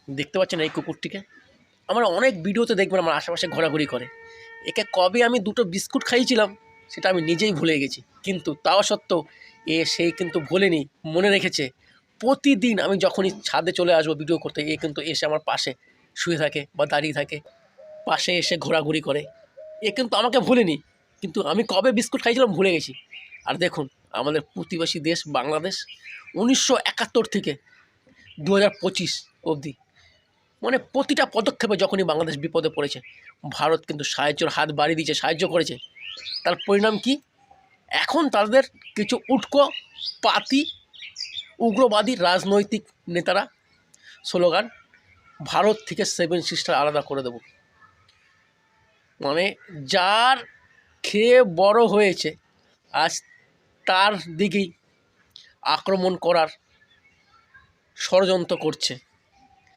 দেখতে পাচ্ছেন এই কুকুরটিকে? আমার অনেক ভিডিওতে দেখবেন আমার আশেপাশে ঘোরাঘুরি করে। একে কবে আমি ২টো বিস্কুট খাইয়েছিলাম সেটা আমি নিজেই ভুলে গেছি। কিন্তু তাও সত্ত্বেও সেই কিন্তু ভোলেনি, মনে রেখেছে। প্রতিদিন আমি যখনই ছাদে চলে আসবো ভিডিও করতে, কিন্তু এসে আমার পাশে শুয়ে থাকে বা দাঁড়িয়ে থাকে, পাশে এসে ঘোরাঘুরি করে। কিন্তু আমাকে ভোলেনি, কিন্তু আমি কবে বিস্কুট খাইয়েছিলাম ভুলে গেছি। আর দেখুন আমাদের প্রতিবেশী দেশ বাংলাদেশ ১৯৭১ থেকে ২০২৫ অবধি, মানে প্রতিটা পদক্ষেপে যখনই বাংলাদেশ বিপদে পড়েছে, ভারত কিন্তু সাহায্যের হাত বাড়িয়ে দিয়েছে, সাহায্য করেছে। তার পরিণাম কি? এখন তাদের কিছু উটকো পাতি উগ্রবাদী রাজনৈতিক নেতারা স্লোগান, ভারত থেকে 7 সিস্টার আলাদা করে দেব। মানে যার খেয়ে বড় হয়েছে আজ তার দিকেই আক্রমণ করার ষড়যন্ত্র করছে।